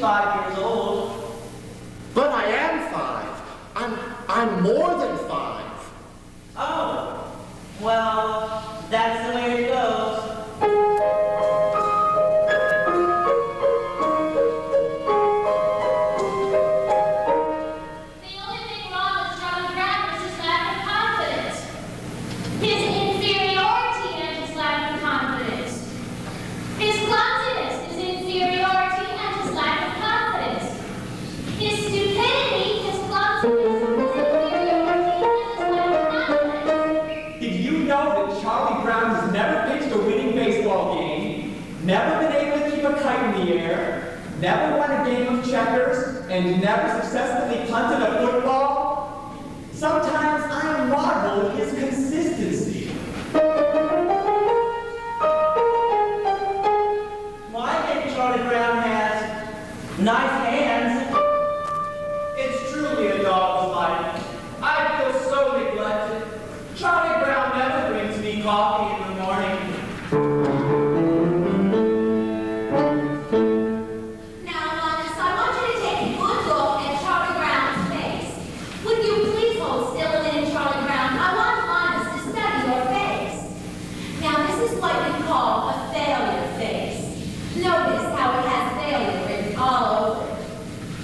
least 5 years old. But I am 5. I'm more than 5. Oh, well, that's the way it goes. The only thing wrong with Charlie Brown is his lack of confidence. His inferiority and his lack of confidence. His clumsiness, his inferiority and his lack of confidence. His stupidity, his clumsiness, his inferiority and his lack of confidence. Did you know that Charlie Brown has never pitched a winning baseball game, never been able to keep a kite in the air, never won a game of checkers, and never successfully punted a football? Sometimes I marvel at his consistency. Well, I think Charlie Brown has nice hands. It's truly a dog's life. I feel so neglected. Charlie Brown never brings me coffee in the morning. Now, Linus, I want you to take a good look at Charlie Brown's face. Would you please hold still a minute, Charlie Brown? I want Linus to study your face. Now, this is what we call a failure face. Notice how it has failure written all over it.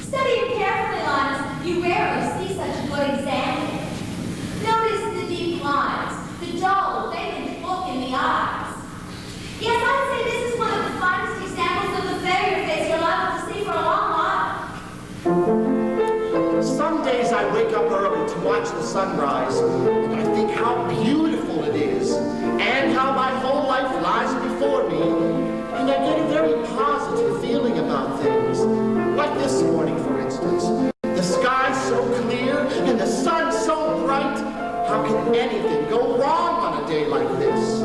Study it carefully, Linus. You rarely see such a good example. Notice the deep lines, the dull, vacant look in the eyes. Yes, I'd say this is one of the finest examples of the failure face you're liable to see for a long while. Some days I wake up early to watch the sunrise, and I think how beautiful it is, and how my whole life lies before me, and I get a very positive feeling about things. Like this morning, for instance. The sky's so clear, and the sun so bright. How can anything go wrong on a day like this?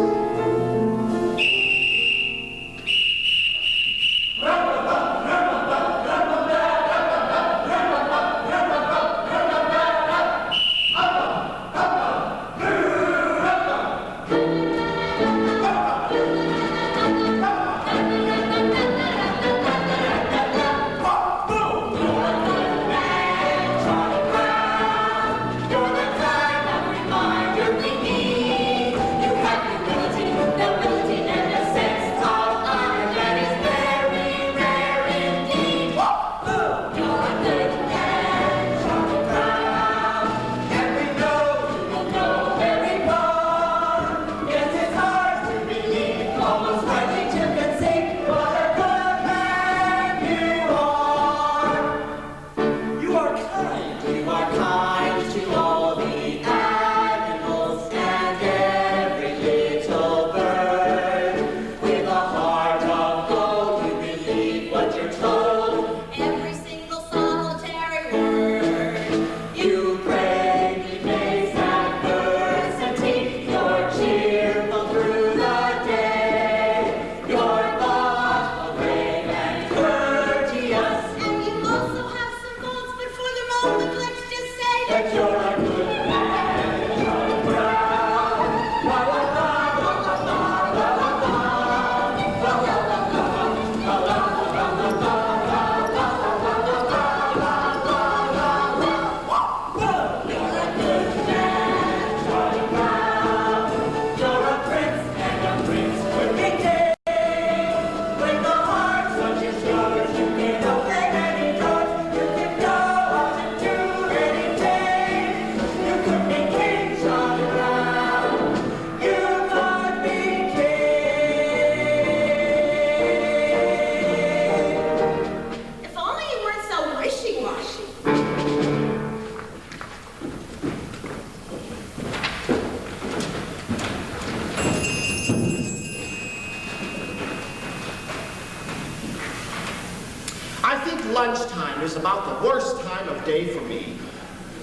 Lunchtime is about the worst time of day for me.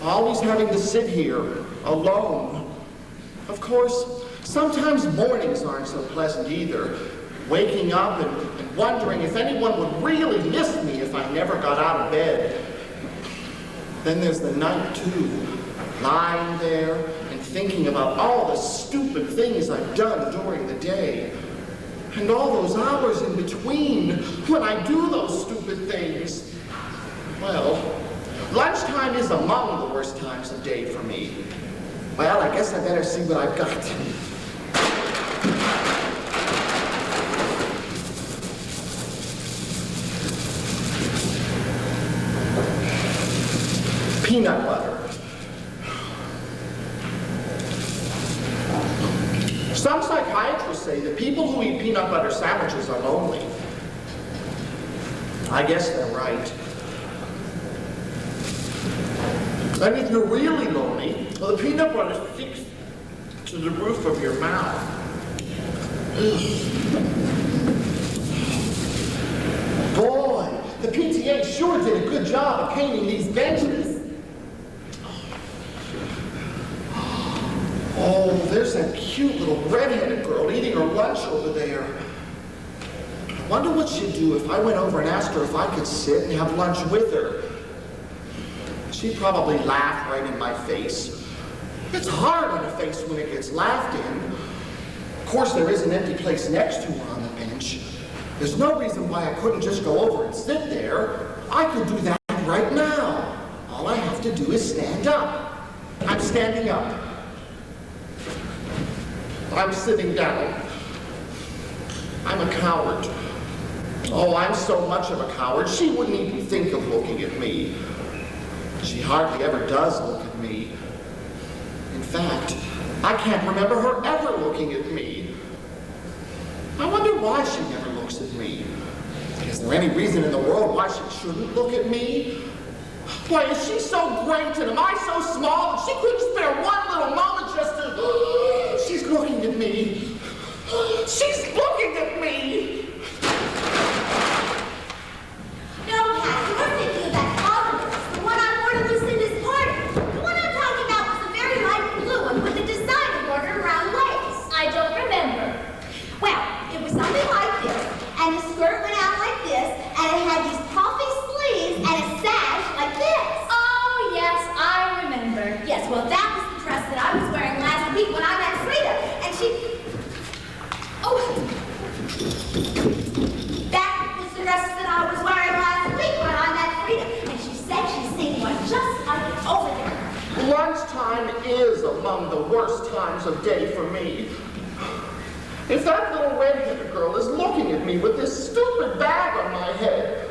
Always having to sit here, alone. Of course, sometimes mornings aren't so pleasant either. Waking up and wondering if anyone would really miss me if I never got out of bed. Then there's the night, too. Lying there and thinking about all the stupid things I've done during the day. And all those hours in between when I do those stupid things. Lunchtime is among the worst times of day for me. Well, I guess I better see what I've got. Peanut butter. Some psychiatrists say that people who eat peanut butter sandwiches are lonely. I guess they're right. And if you're really lonely, well, the peanut butter sticks to the roof of your mouth. Boy, the PTA sure did a good job of painting these benches. Oh, there's that cute little red-headed girl eating her lunch over there. I wonder what she'd do if I went over and asked her if I could sit and have lunch with her. She'd probably laugh right in my face. It's hard on a face when it gets laughed in. Of course, there is an empty place next to her on the bench. There's no reason why I couldn't just go over and sit there. I could do that right now. All I have to do is stand up. I'm standing up. I'm sitting down. I'm a coward. Oh, I'm so much of a coward, she wouldn't even think of looking at me. She hardly ever does look at me. In fact, I can't remember her ever looking at me. I wonder why she never looks at me. Is there any reason in the world why she shouldn't look at me? Why, is she so great and am I so small that she couldn't spare one little moment just to... She's looking at me. She's looking at me. No, Pat, you're thinking of that other one, the one on board of Lucinda's party. The one I'm talking about was the very light blue one with the designer border around lace. I don't remember. Well, it was something like this, and the skirt went out like this, and it had these puffy sleeves and a sash like this. Oh, yes, I remember. Yes, well, that was the dress that I was wearing last week when I met Frida, and she... Oh, that was the dress that I was wearing last week when I met Frida, and she said she's seen one just like it over there. Lunchtime is among the worst times of day for me. If that little red-headed girl is looking at me with this stupid bag on my head,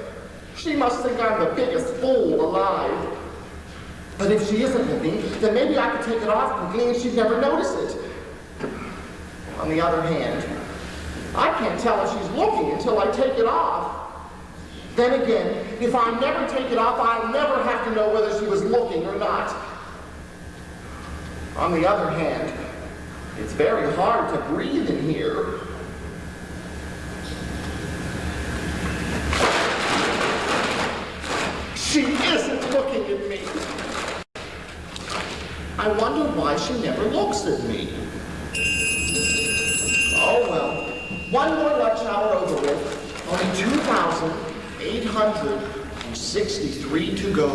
she must think I'm the biggest fool alive. But if she isn't looking, then maybe I could take it off quickly and she'd never notice it. On the other hand, I can't tell if she's looking until I take it off. Then again, if I never take it off, I'll never have to know whether she was looking or not. On the other hand, it's very hard to breathe in here. She isn't looking at me. I wonder why she never looks at me. Oh well, one more lunch hour over with. Only 2,863 to go.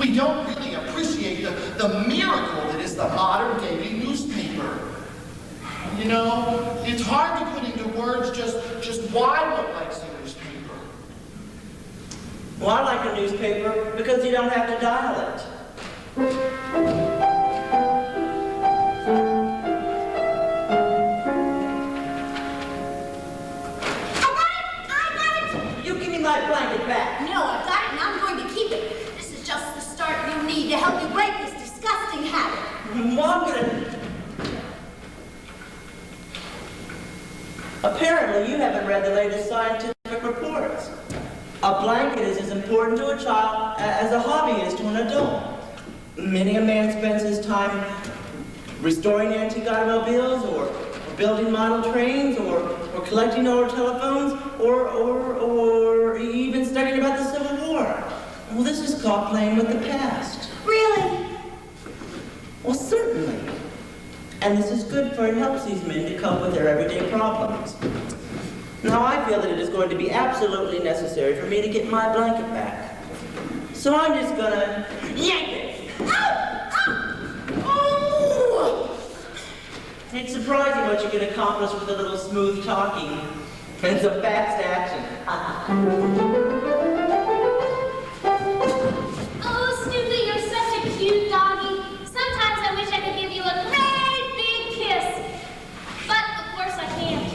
We don't really appreciate the miracle that is the modern daily newspaper. You know, it's hard to put into words just why one likes a newspaper. Well, I like a newspaper because you don't have to dial it. You give me my blanket back. No, I've got it and I'm going to keep it. This is just the start you need to help you break this disgusting habit. Well, I'm gonna... Apparently, you haven't read the latest scientific reports. A blanket is as important to a child as a hobby is to an adult. Many a man spends his time restoring antique automobiles, or building model trains, or collecting old telephones, or even studying about the Civil War. Well, this is called playing with the past. Really? Well, certainly. And this is good, for it helps these men to cope with their everyday problems. Now, I feel that it is going to be absolutely necessary for me to get my blanket back. So I'm just gonna yank it. Oh! It's surprising what you can accomplish with a little smooth talking and some fast action. Oh, Snoopy, you're such a cute doggy. Sometimes I wish I could give you a great big kiss. But, of course, I can't.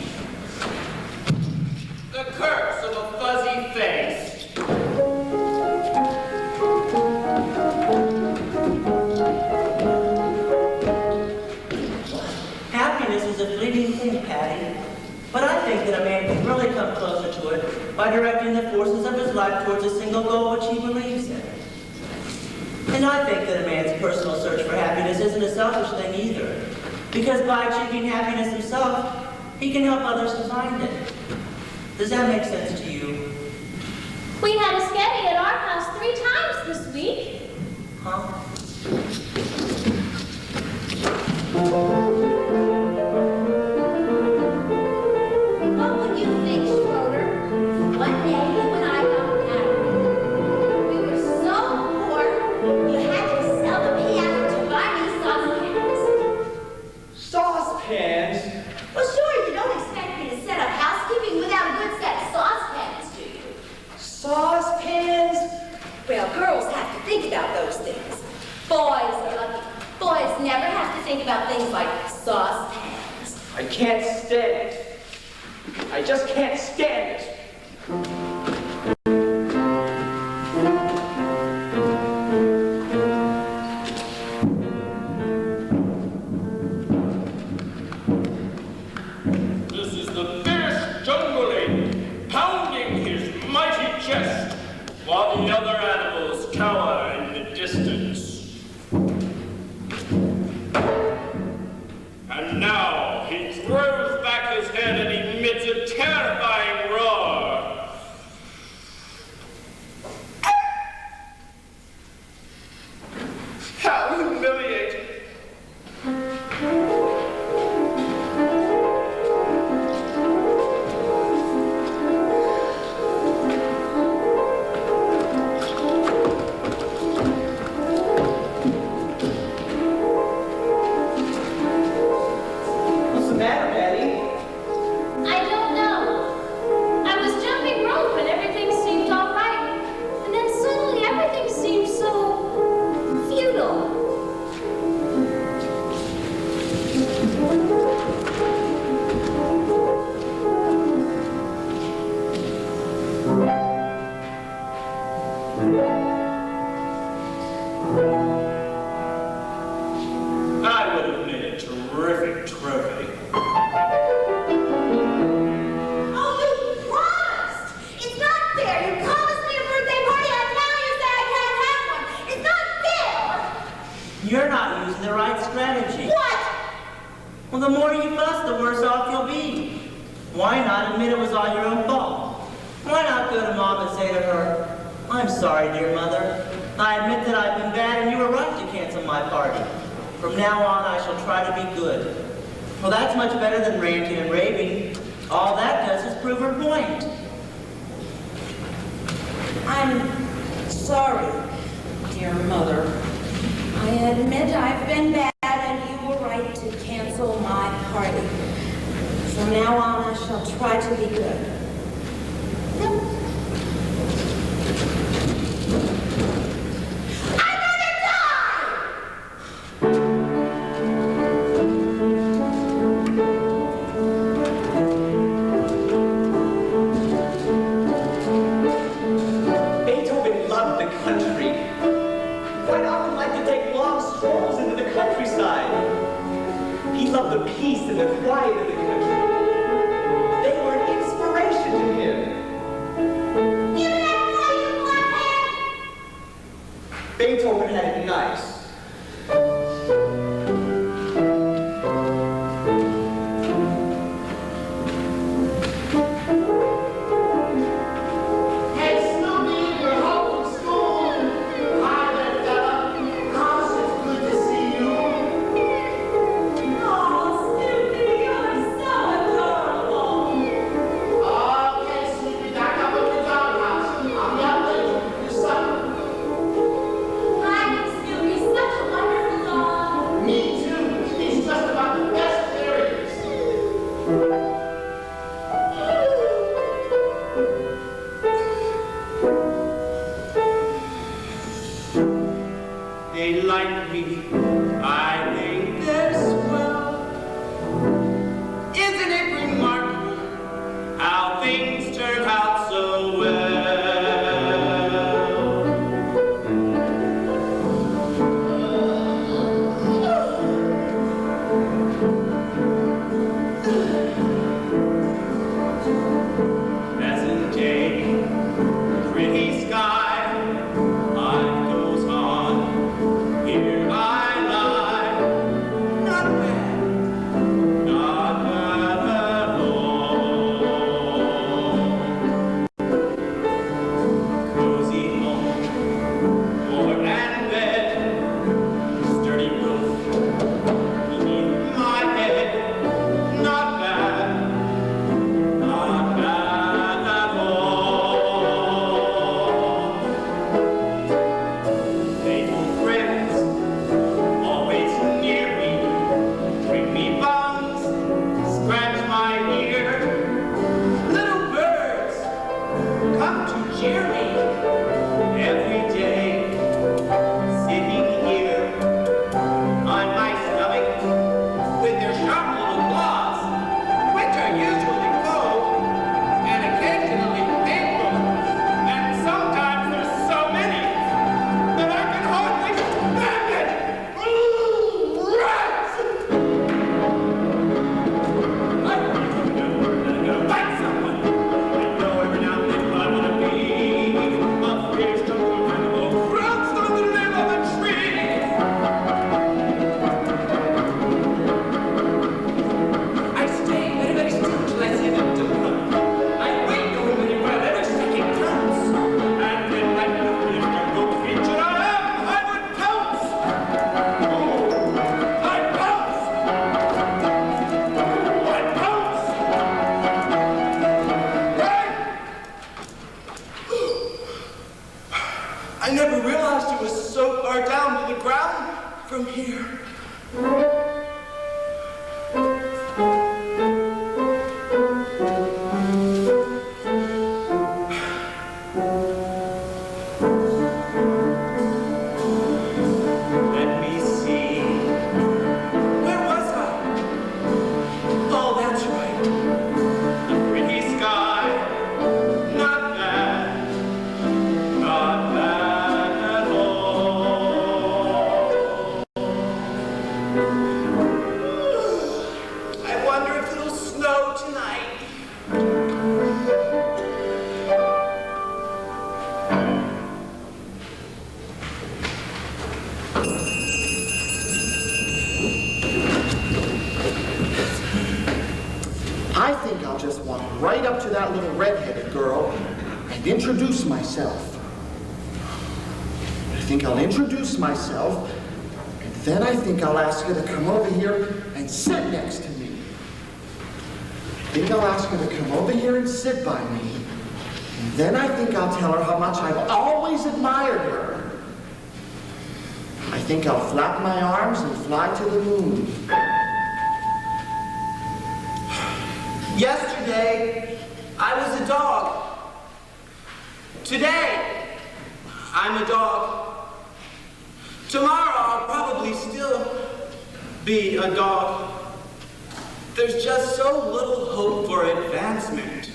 The curse of a fuzzy face. Happiness is a fleeting thing, Patty. But I think that a man can really come closer to it by directing the forces of his life towards a single goal which he believes in. And I think that a man's personal search for happiness isn't a selfish thing either. Because by achieving happiness himself, he can help others to find it. Does that make sense to you? We had a sketty at our house 3 times this week. Huh? What would you think, Schroeder? One day, when I got married, we were so poor, you had to sell the piano to buy me saucepans. Saucepans? Well, sure, you don't expect me to set up housekeeping without a good set of saucepans, do you? Saucepans? Well, girls have to think about those things. Boys are lucky. Boys never have to think about things like saucepans. I can't stand it. I just can't stand it. This is the fierce jungling, pounding his mighty chest, while the other animals cower in the distance. And now he throws back his head and emits a terrifying roar. How humiliating! What's the matter, Patty? I don't know. I was jumping rope and everything seemed all right. And then suddenly everything seemed so futile. I would have made a terrific trophy. Oh, you promised! It's not fair! You promised me a birthday party and now you say I can't have one! It's not fair! You're not using the right strategy. What? Well, the more you fuss, the worse off you'll be. Why not admit it was all your own fault? Why not go to Mom and say to her, I'm sorry, dear mother. I admit that I've been bad and you were right to cancel my party. From now on, I shall try to be good. Well, that's much better than ranting and raving. All that does is prove her point. I'm sorry, dear dear mother. I admit I've been bad and you were right to cancel my party. From now on, I shall try to be good. The peace and the quiet of the country. They were an inspiration to him. Give me that boy, you blackhead! Beethoven had it nice. Hey, Snoopy, you're home from school. Hi there, fella. How's it good to see you? Okay, Snoopy, back up in the doghouse. I'm not late for your supper. Hi, Snoopy, such a wonderful dog. Me too. He's just about the best there is. They like me, I think they're swell. Isn't it remarkable how things turn out so well? Pleasant day, pretty sky, life goes on. Here I lie, not bad at all. Cozy home, board and bed, sturdy roof beneath my head. Not bad at all. Faithful friends, always near me, bring me buns, scratch my ear. Little birds, come to cheer me every day. Sitting here on my stomach with their sharp little claws, which are usually cold and occasionally painful, and sometimes there's so many that I can hardly stand it. Rats! I'm gonna bite someone. I know every now and then what I wanna be. A fierce jungle animal crouched on the limb of a tree. I stay very, very still till I see them to come. I wait over very well, every second counts. And when like the fierce jungle creature I am, I would pounce. Oh, I pounce. I pounce. Right? I never realized it was so far down to the ground from here. Let me see. Where was I? Oh, that's right. The pretty sky. Not bad. Not bad at all. I wonder if it'll snow tonight. I think I'll just walk right up to that little red-headed girl and introduce myself. I think I'll introduce myself, and then I think I'll ask her to come over here and sit next to me. I think I'll ask her to come over here and sit by me, and then I think I'll tell her how much I've always admired her. I think I'll flap my arms and fly to the moon. Yesterday, I was a dog. Today, I'm a dog. Tomorrow, I'll probably still be a dog. There's just so little hope for advancement.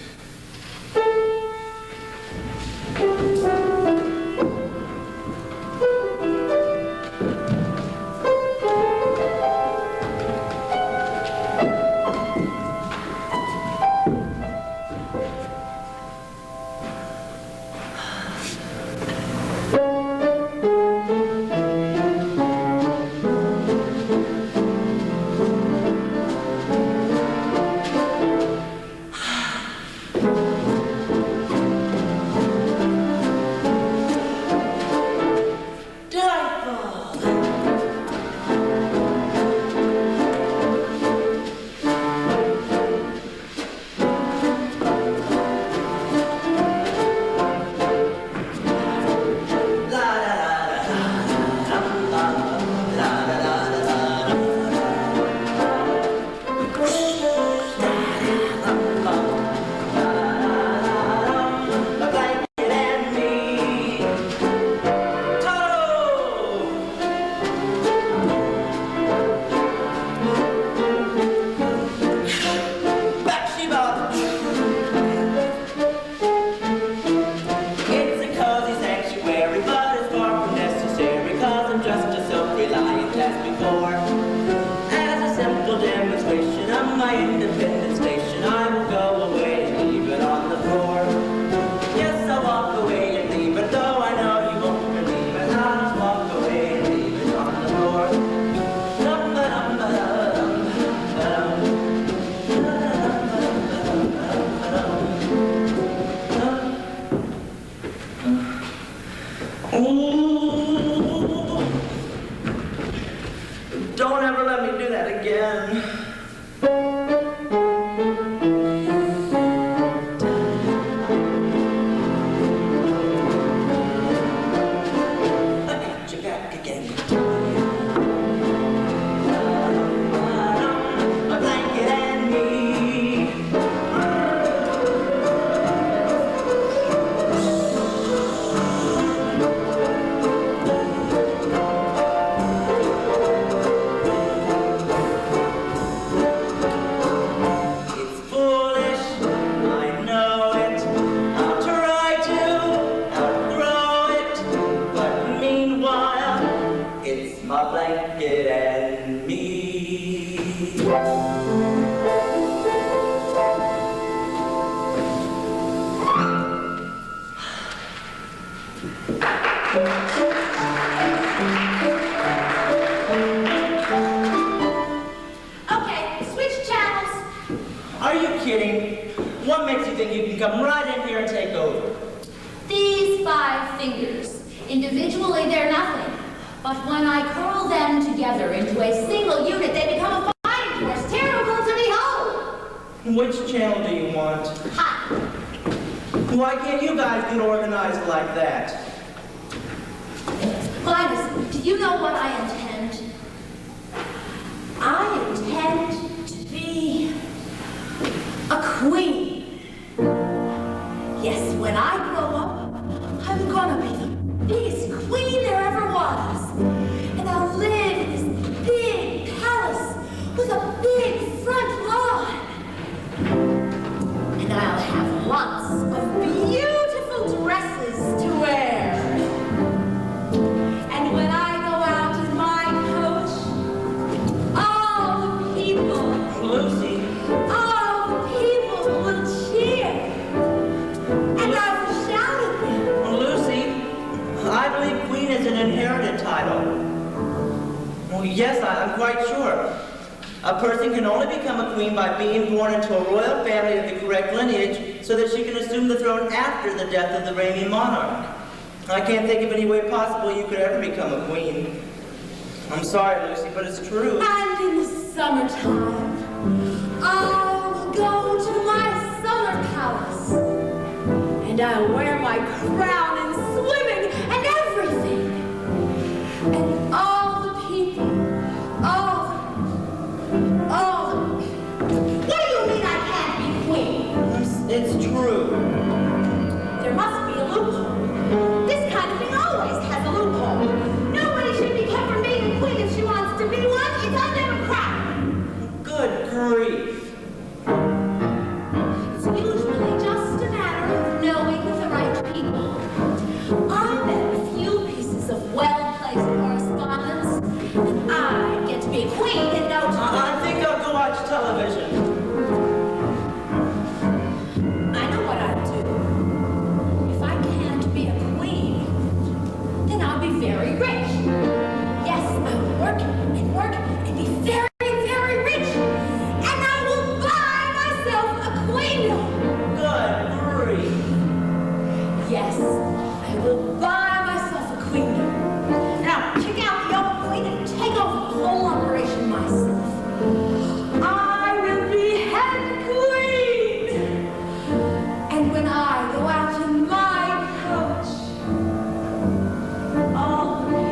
Don't ever let me do that again. Individually, they're nothing. But when I curl them together into a single unit, they become a fighting force, terrible to behold. Which channel do you want? Ha! Why can't you guys get organized like that? Linus, do you know what I intend? I intend to be a queen. Yes, when I grow up, I'm gonna be the biggest queen there ever was. And I'll live in this big palace with a big front lawn. And I'll have lots of beautiful dresses to wear. And when I go out in my coach, all the people, Lucy, all the people will cheer. And I will shout at them. Lucy, I believe queen is an inherited title. Well, yes, I'm quite sure. A person can only become a queen by being born into a royal family of the correct lineage so that she can assume the throne after the death of the reigning monarch. I can't think of any way possible you could ever become a queen. I'm sorry, Lucy, but it's true. And in the summertime, I'll go to my summer palace. And I'll wear my crown and swimming and everything. And all Yes, I will buy myself a queendom. And I'll kick out the old queen and take over the whole operation myself. I will be head queen. And when I go out in my coach, all me.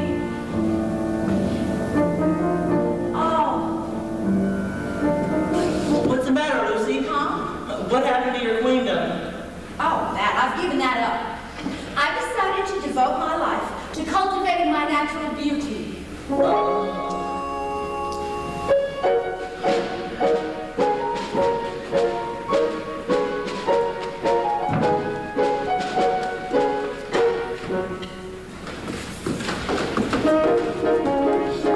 What's the matter, Lucy? Huh? What happened to your queendom? Oh, that. I've given that up. I've decided to devote my life to cultivating my natural beauty.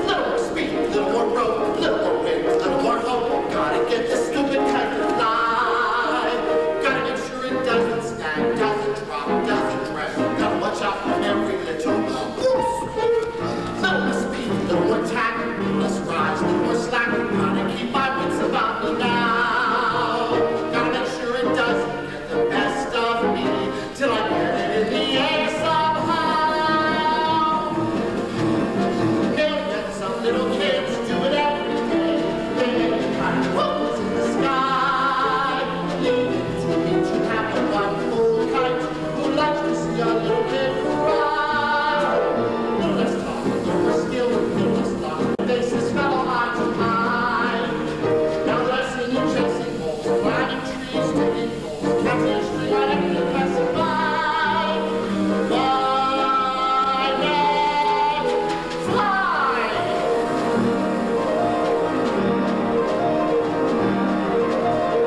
Little speed, little more rope, little more wind, little more hope. Gotta get this stupid kite to fly. Gotta make sure it doesn't snag, doesn't drop, doesn't drag. Gotta watch out for every little whoops. Little more speed, little more tack, less rise, little more slack. Gotta keep my wits about me now. Gotta make sure it doesn't get the best of me till I get it in the air somehow. Millions of little kids do it every day. They make kind of bubbles in the sky. You need to have a wonderful kite who likes to see a little kid cry. Little less talk, little more skill, little less luck. Faces fellow eye to eye. Now less in your chasing holes, climbing trees, taking goals, catching a string on every passing by. Why not fly?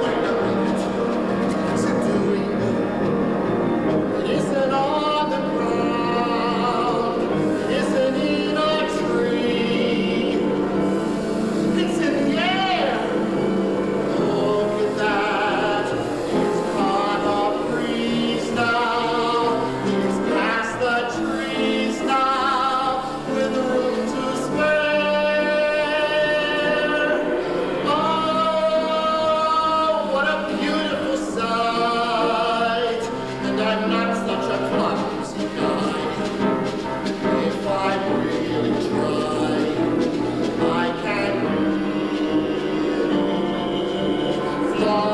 Wait a minute. What's it doing? It isn't on the ground. It isn't in a tree. It's in the air. Look at that. It's caught a breeze now. It's past the trees now with room to spare. Oh, what a beautiful sight. And I'm not such a clumsy guy. If I really try, I can really fly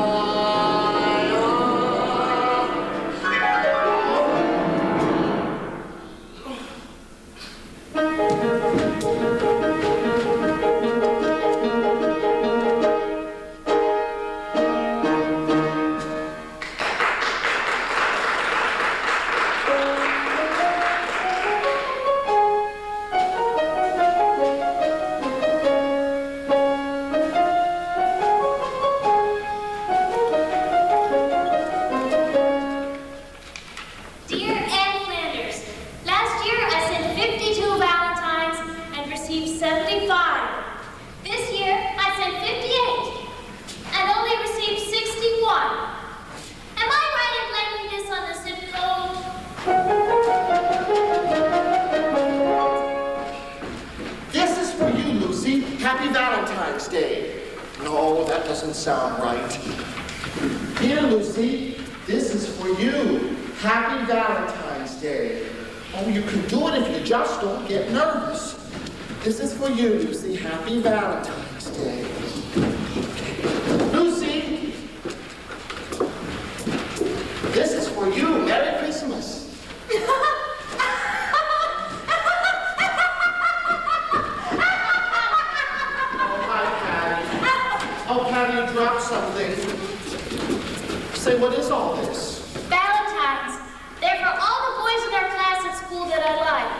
Dear Anne Flanders, last year I sent 52 Valentines and received 75. This year I sent 58 and only received 61. Am I right in blanking this on the zip code? This is for you, Lucy. Happy Valentine's Day. No, that doesn't sound right. Here, Lucy, this is for you. Happy Valentine's Day. Oh, you can do it if you just don't get nervous. This is for you, Lucy. Happy Valentine's Day. Lucy, this is for you. Merry Christmas. Oh, Patty, you dropped something. Say, what is all this? Valentines. They're for all the boys in our class at school that I like.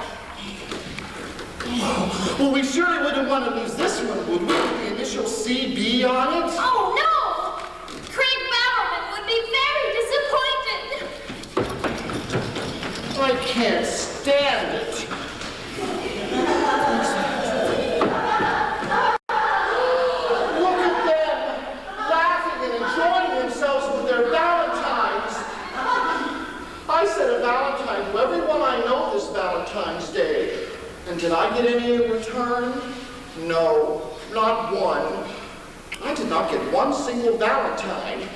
Oh, well, we surely wouldn't want to lose this one, would we? The initial CB on it? Oh no! Craig Bowerman would be very disappointed. I can't stand it. Look at them, laughing and enjoying themselves with their Valentines. I said a Valentine to everyone I know this Valentine's Day. And did I get any in return? No, not one. I did not get one single Valentine.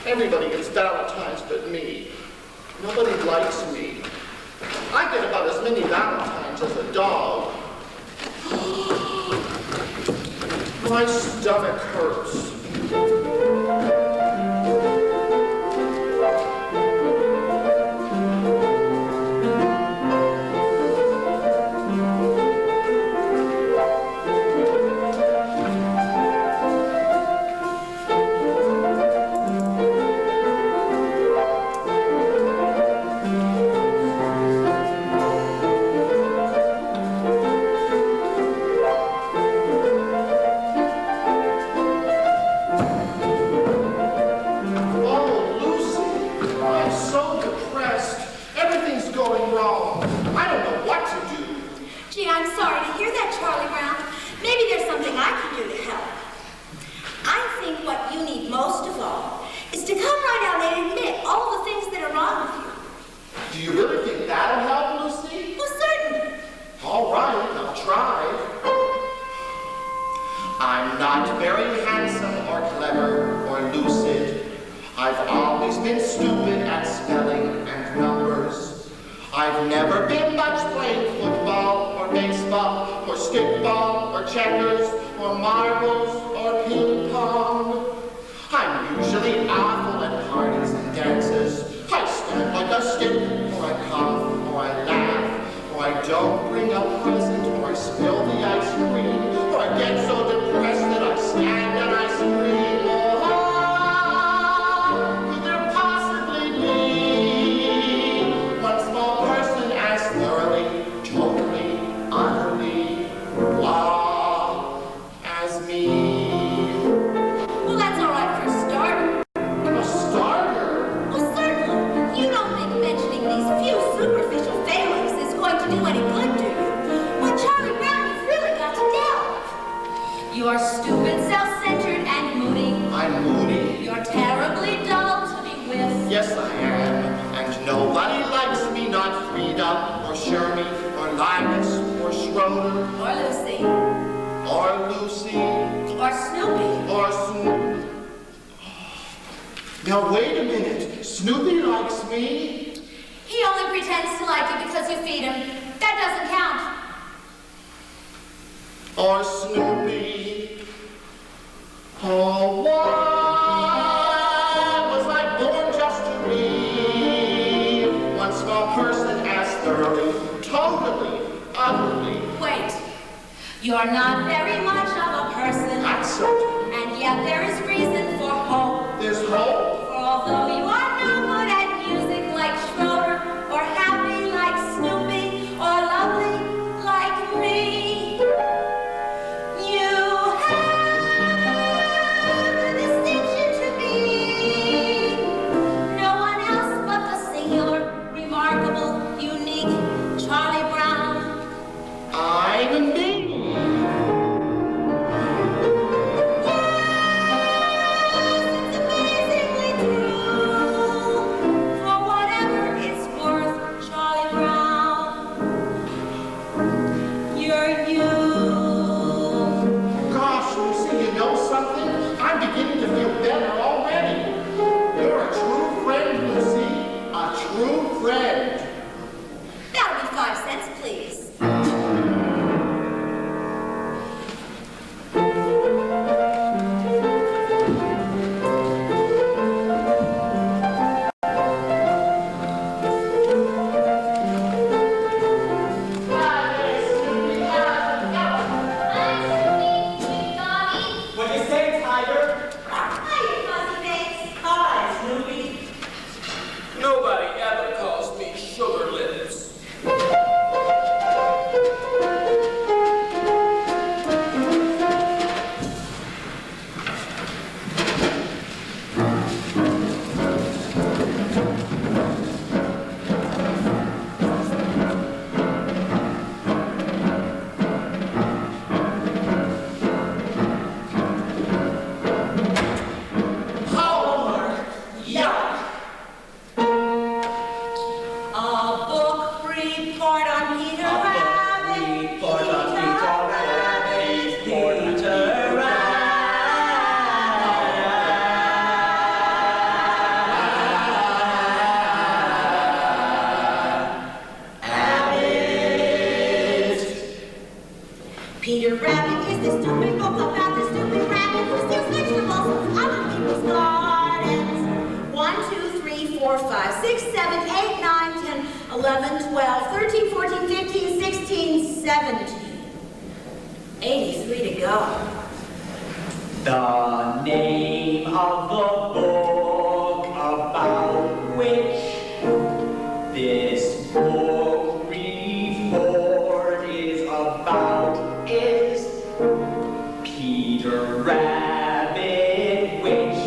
Everybody gets Valentines but me. Nobody likes me. I get about as many Valentines as a dog. My stomach hurts. Or Linus, or Schroeder, or Lucy, or Snoopy, or Snoopy. Now wait a minute. Snoopy likes me? He only pretends to like you because you feed him. That doesn't count. Or Snoopy. Oh, why was I born just to be one small person as thoroughly, totally, utterly? Wait. You're not very much of a person. That's certain. And yet there is reason for hope. There's hope? For although you are no good at music like Schroeder, or happy like Snoopy, or lovely like me, you have a distinction to be. No one else but the singular, remarkable, unique Charlie Brown. I'm me. 11, 12, 13, 14, 15, 16, 17. 83 to go. The name of the book about which this book report is about is Peter Rabbit, which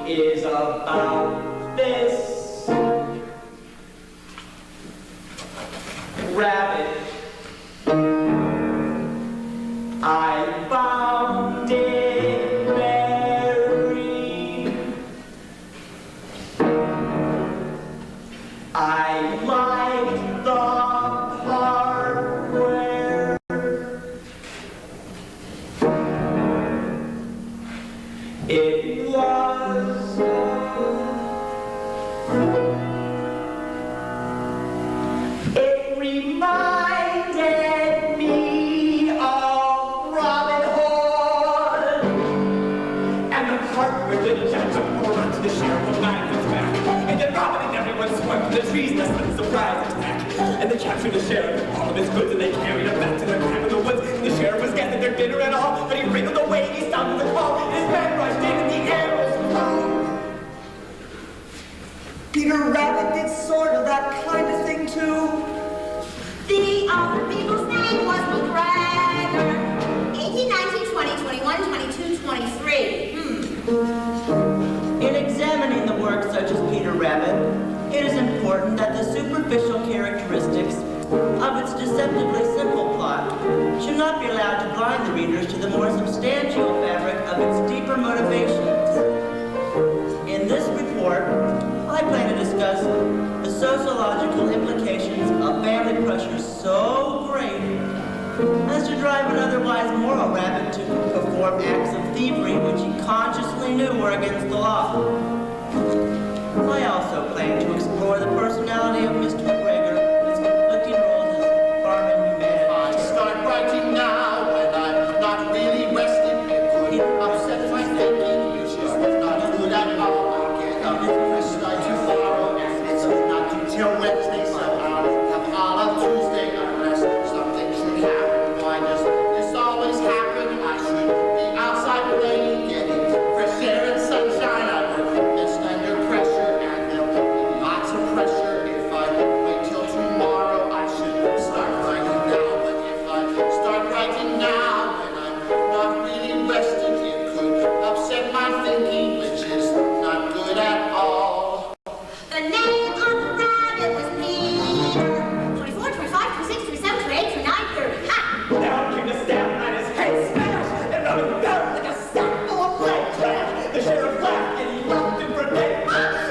is about this rabbit. I found it buried. I liked the part where it was it reminded me of Robin Hood and the part where the gentleman ran to the sheriff of Linus back, and then Robin and everyone swept the trees less than a surprise attack, and they captured the sheriff and all of his goods, and they carried him back to their camp in the woods, and the sheriff was getting their dinner and all, but he wriggled away and he sounded the call, and his men rushed in and the air was full. Peter Rabbit did sort of that kind of thing too. The other people's name was McGregor. 18, 19, 20, 21, 22, 23. In examining the work such as Peter Rabbit, it is important that the superficial characteristics of its deceptively simple plot should not be allowed to blind the readers to the more substantial fabric of its deeper motivations. In this report, I plan to discuss the sociological implications of family pressure so great as to drive an otherwise moral rabbit to perform acts of thievery which he consciously knew were against the law. I also plan to explore the personality of Mr. McGregor and his conflicting roles as farm and humanity. I start writing now when I'm not really rested. It could upset my thinking, which is not good at all. I get up fresh start tomorrow, and it's not due till Wednesday, so I'll have all of Tuesday unless something should happen. Why does this always happen? I should be outside playing, getting fresh air and sunshine. I work best under pressure, and there'll be lots of pressure if I wait till tomorrow. I should start writing now, but if I start writing now when I'm not really rested, it could upset my thinking, which is not good at all. The name of the rabbit was Peter. 24, 25, 26, 27, 28, 29, 30. Ha! Down came the stamp on his head, smash, and Robin fell like a sack full of lead trash. The sheriff laughed and he left him for dead.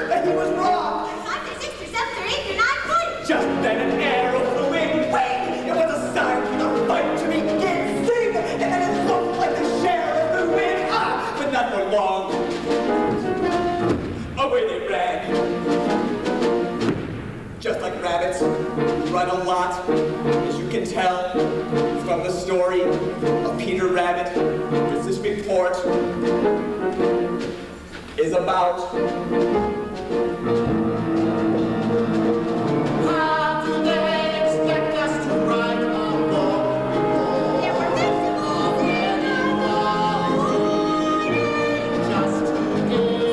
But he was wrong. 35, 36, 37, 38, 39, 40. Just then an arrow flew in. Wait! It was a sign for the fight to begin. Sing! And then it looked like the sheriff would win. But not for long. Away they ran. Just like rabbits, run a lot, as you can tell from the story of Peter Rabbit, which this report is about. How do they expect us to write a book report? There were vegetables in the Just to give.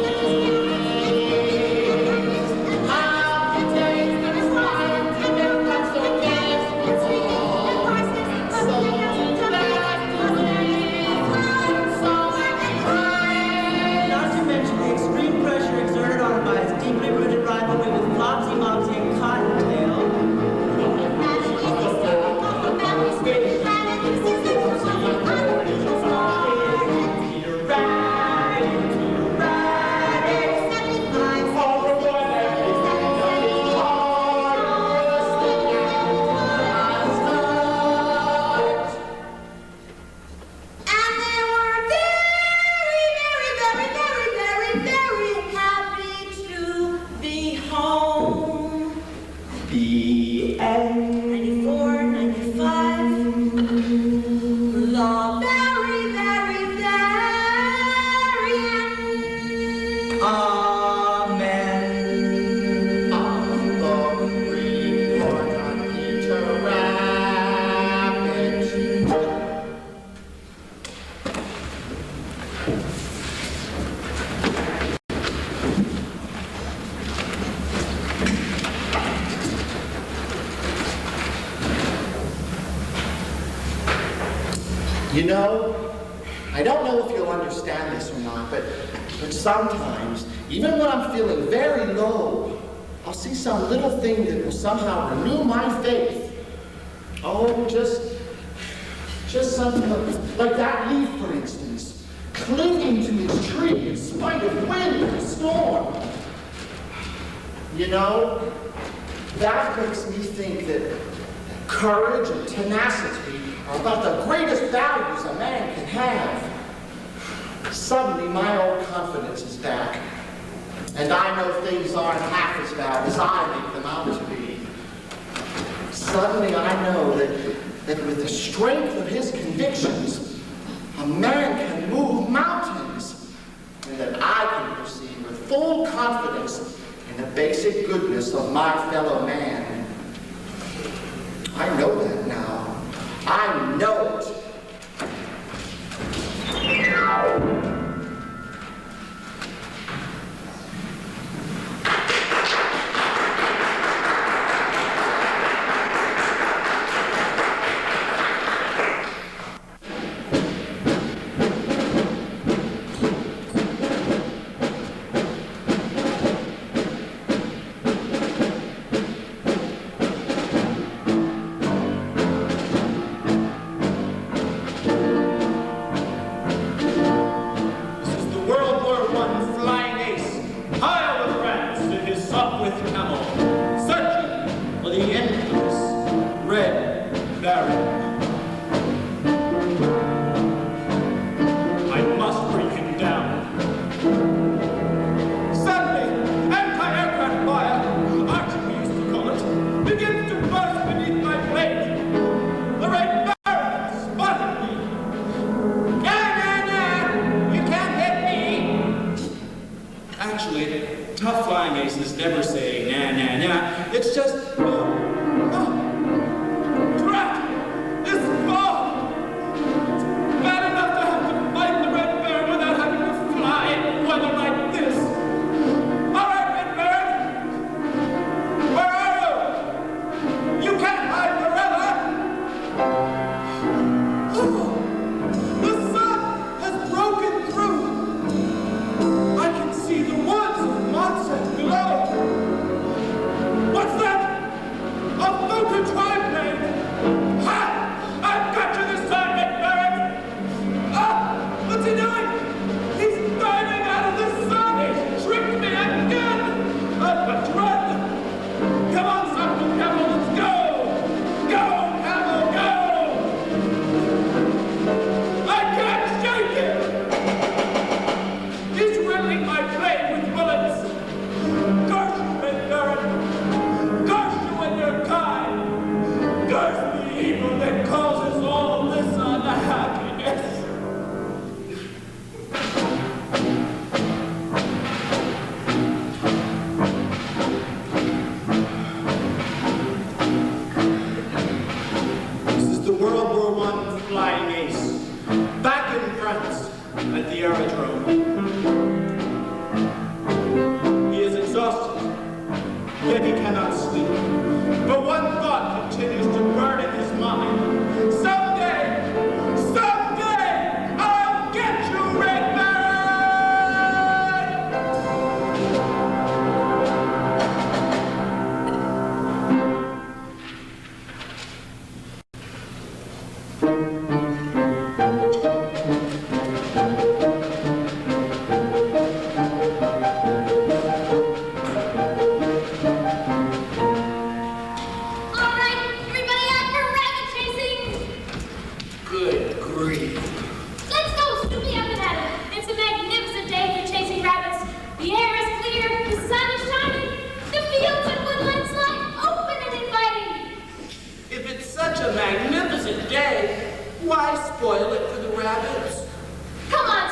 How do they expect to write so Not to mention the extreme pressure exerted on him by his deeply rooted rivalry with Flopsy, Mopsy, and Cottontail. Peter Rabbit, Peter Rabbit, all for one everything that is hard. And they were very, very, very, very, very, very happy to be home. The end. 94, 95. The very, very, very end. Amen. On the report You know, I don't know if you'll understand this or not, but sometimes, even when I'm feeling very low, I'll see some little thing that will somehow renew my faith. Oh, just something like that leaf, for instance, clinging to its tree in spite of wind and storm. You know, that makes me think that courage and tenacity are about the greatest values a man can have. Suddenly, my old confidence is back, and I know things aren't half as bad as I make them out to be. Suddenly, I know that with the strength of his convictions, a man can move mountains, and that I can proceed with full confidence in the basic goodness of my fellow man. I know that now. I know it.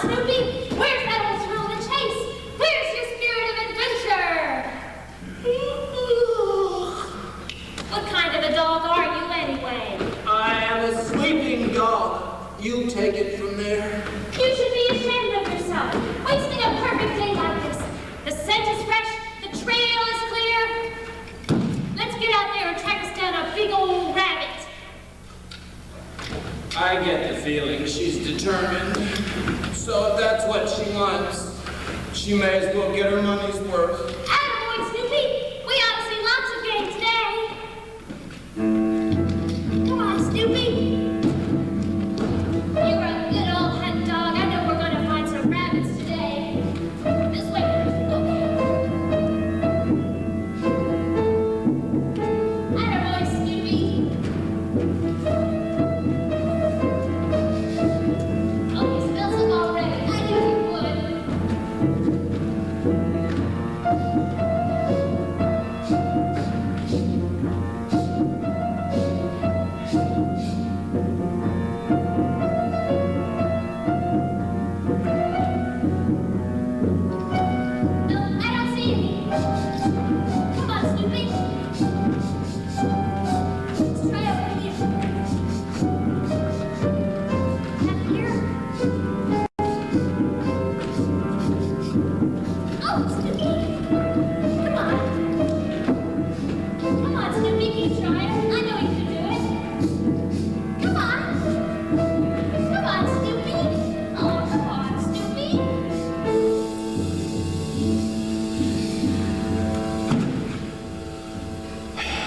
Snoopy, where's that old thrill of the chase? Where's your spirit of adventure? What kind of a dog are you anyway? I am a sleeping dog. You take it from there. You should be ashamed of yourself, wasting a perfect day like this. The scent is fresh, the trail is clear. Let's get out there and track us down a big old rabbit. I get the feeling she's determined. So if that's what she wants, she may as well get her money's worth. Attaboy, Snoopy! We ought to see lots of games today. Come on, Snoopy. You're a good old head dog. I know we're going to find some rabbits today. This way. Attaboy, Snoopy. Oh, you spilled some already. I knew you would. No, I don't see any. Come on, Snoopy. Let's try over here. Up here. Oh, Snoopy. Come on. Come on, Snoopy. Keep trying. I know you can do it. Come on. Come on, Snoopy. Oh, come on, Snoopy.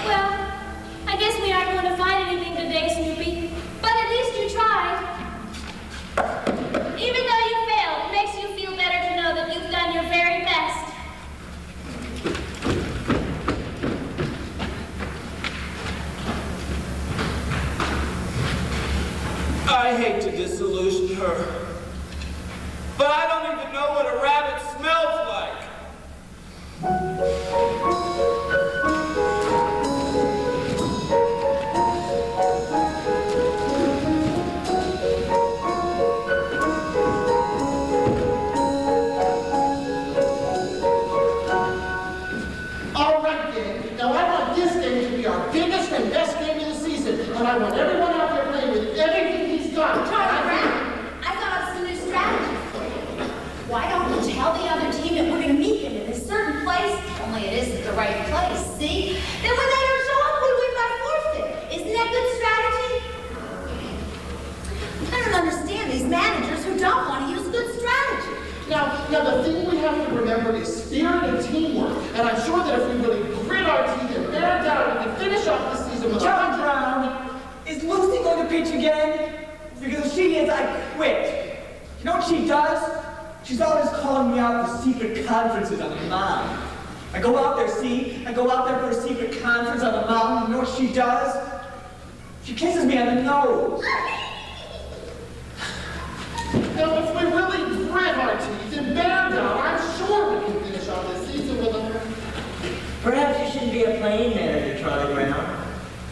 Well, I guess we aren't going to find anything today, Snoopy. But at least you tried. Even though you failed, it makes you feel better to know that you've done your very best. I hate to disillusion her, but I don't even know what a rabbit smells like. All right, then. Now, I want this game to be our biggest and best game of the season, and I want everyone out there playing with everything he's got. Charlie Brown, I thought of some new strategy for you. Why don't you tell the other team that we're going to meet them in a certain place, only it isn't the right place, see? Then when they don't show up, we win by forfeit. Isn't that good strategy? I don't understand these managers who don't want to use good strategy. Now, the thing we have to remember is spirit and teamwork, and I'm sure that if we really grit our teeth and bear down, we can finish off the season with John Brown, is Lucy going to pitch again? Because if she is, I quit. You know what she does? She's always calling me out for secret conferences on the mound. I go out there, see? I go out there for a secret conference on the mountain. You know what she does? She kisses me on the nose. Now, if we really grit our teeth and bear down, I'm sure we can finish off this season with a... Perhaps you shouldn't be a playing manager, Charlie Brown.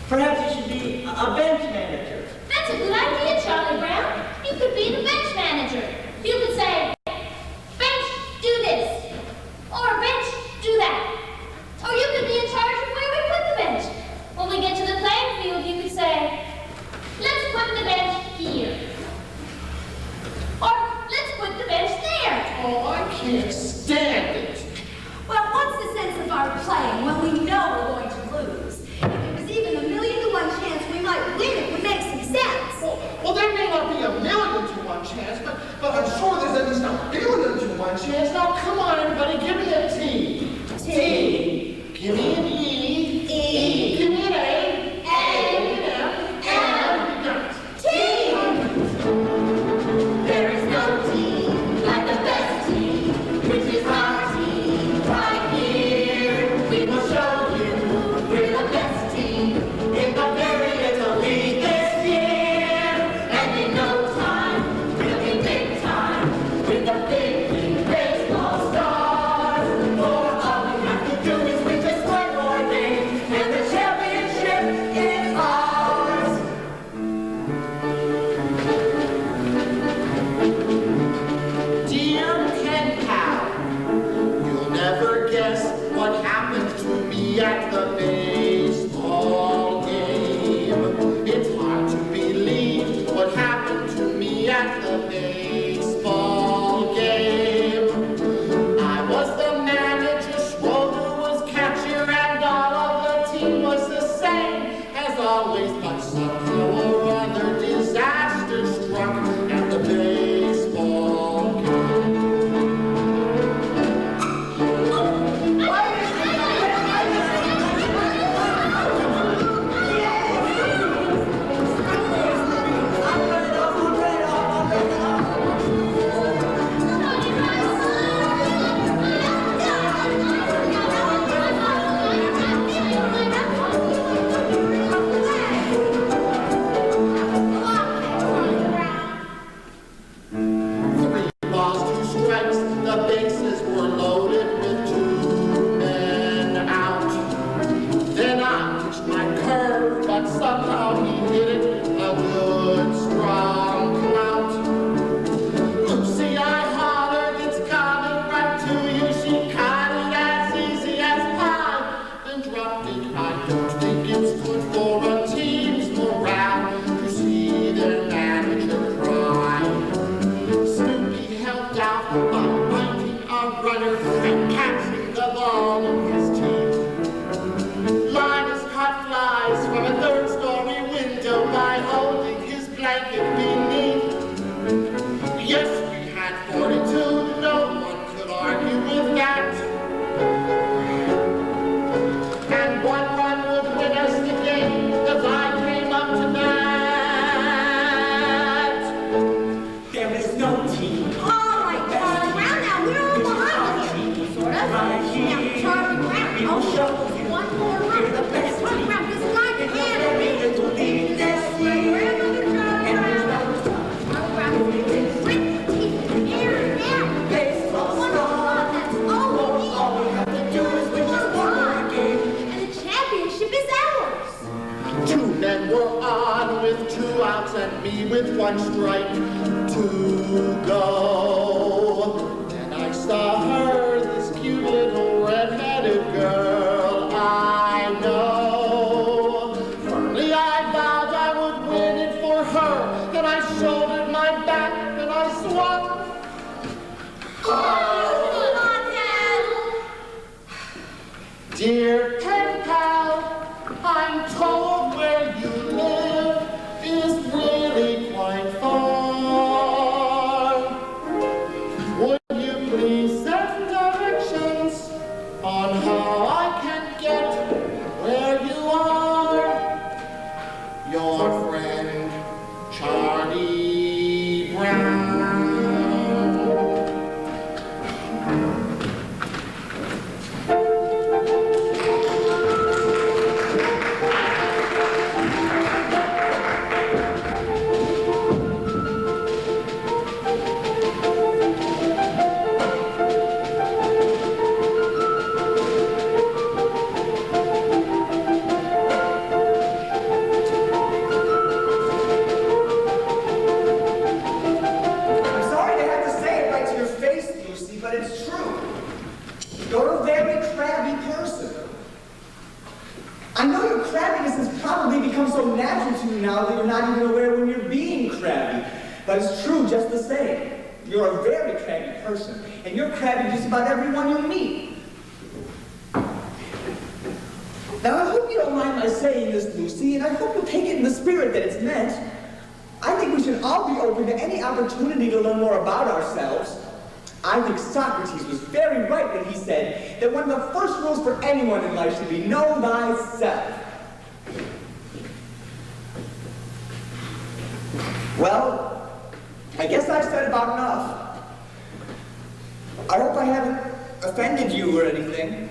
Perhaps you should be a bench manager. That's a good idea, Charlie Brown. You could be the bench manager. You could say, bench, do this. Or bench, do that. Or you could be in charge of where we put the bench. When we get to the playing field, you could say, let's put the bench here. Or let's put the bench there. Oh, I can't stand it. Well, what's the sense of our playing when we know we're going to lose? If it was even a 1,000,000 to 1 chance we might win, it would make some sense. Well, there may not be a 1,000,000 to 1 chance, but I'm sure there's at least a 1,000,000,000 to 1 chance. Now, come on, everybody, give me a T. T. Give me an E. E. Give me an A. A. Give me an F. And we got it. T. There is no team like the best team, which is our team right here. We will show you we're the best team in the very little league this year. And in no time, we'll be big time with the big league baseball stars. For all we have to do is win just one more game, and the championship is ours. Dear pen pal, you'll never guess what happened to me at the baseball game. It's hard to believe what happened to me at the baseball game. I was the manager, Schroeder was catcher, and all of the team was the same as always, but somehow or other disaster somehow he hit it a good, strong clout. Lucy, I hollered, it's coming right to you. She caught it as easy as pie, then dropped it. I don't think it's good for a team's morale to see their manager cry. Snoopy helped out by biting a runner and catching the ball in his teeth. Linus caught flies from a third-story window by holding his blanket beneath. Yes, we had 42, no one could argue with that. And one run would win us the game as I came up to bat. There is no team. All right, Charlie Brown, now we're all behind you. Sort of. Now, Charlie Brown, oh, one more run. Charlie Brown, this guy can handle it. Charlie Brown, grit teeth in the air and down. One more run, that's all we need. The door is one run, and the championship is ours. 2 men were on with 2 outs and me with 1 strike to go. Then I saw her, this cute little red-headed girl I know. Firmly I vowed I would win it for her. Then I shouldered my bat and I swung. Dear pen pal, I'm told where you live is really quite far. Would you please send directions on how I can get where you are? Your friend, Charlie Brown. I'm sorry to have to say it right to your face, Lucy, but it's true. You're a very crabby person. I know your crabbiness has probably become so natural to you now that you're not even aware when you're being crabby. But it's true just the same. You're a very crabby person, and you're crabby just about everyone you meet. Now, I hope you don't mind my saying this, Lucy, and I hope you'll take it in the spirit that it's meant. I think we should all be open to any opportunity to learn more about ourselves. I think Socrates was very right when he said that one of the first rules for anyone in life should be know thyself. Well, I guess I've said about enough. I hope I haven't offended you or anything.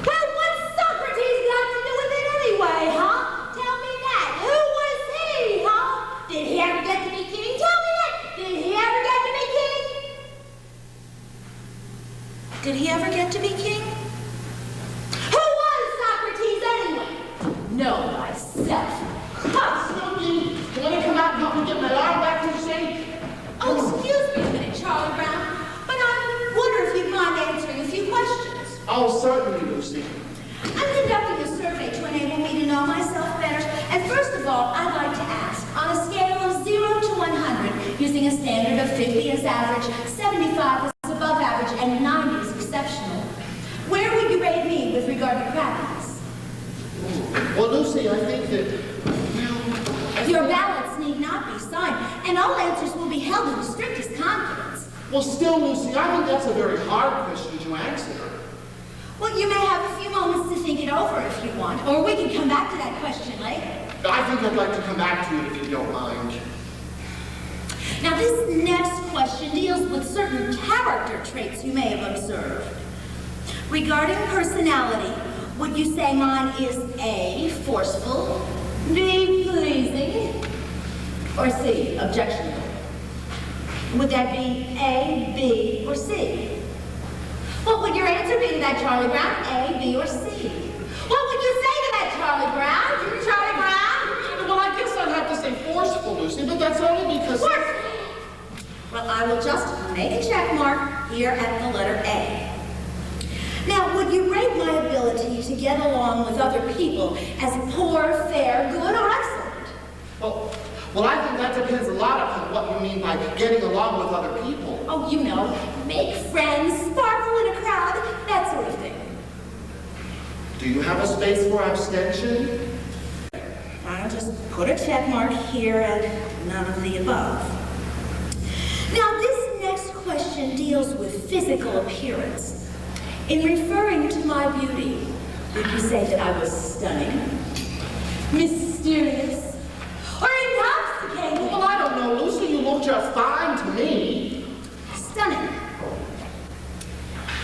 Well, what's Socrates got to do with it anyway, huh? Tell me that. Who was he, huh? Did he ever get to be king? Tell me that. Did he ever get to be king? Did he ever get to be king? Who was Socrates anyway? Know thyself. Snoopy, you want to come out and help me get my arm back in shape? Oh, excuse me a minute, Charlie Brown, but I wonder if you'd mind answering a few questions. Oh, certainly, Lucy. I'm conducting a survey to enable me to know myself better, and first of all, I'd like to ask, on a scale of 0 to 100, using a standard of 50 as average, 75 as above average, and 90 as exceptional, where would you rate me with regard to crabbiness? Well, Lucy, I think that, Your ballots need not be signed, and all answers will be held in the strictest confidence. well, still, Lucy, I think that's a very hard question to answer. Well, you may have a few moments to think it over if you want, or we can come back to that question later. I think I'd like to come back to it if you don't mind. Now, this next question deals with certain character traits you may have observed. Regarding personality, would you say mine is A, forceful, B, pleasing, or C, objectionable? Would that be A, B, or C? What would your answer be to that, Charlie Brown? A, B, or C? that's only because... What? Well, I will just make a check mark here at the letter A. Now, would you rate my ability to get along with other people as poor, fair, good, or excellent? Well, I think that depends a lot upon what you mean by getting along with other people. Oh, you know, make friends, sparkle in a crowd, that sort of thing. Do you have a space for abstention? I'll just put a check mark here at none of the above. Now, this next question deals with physical appearance. In referring to my beauty, would you say that I was stunning, mysterious, or intoxicating? Well, I don't know, Lucy. You look just fine to me. Stunning.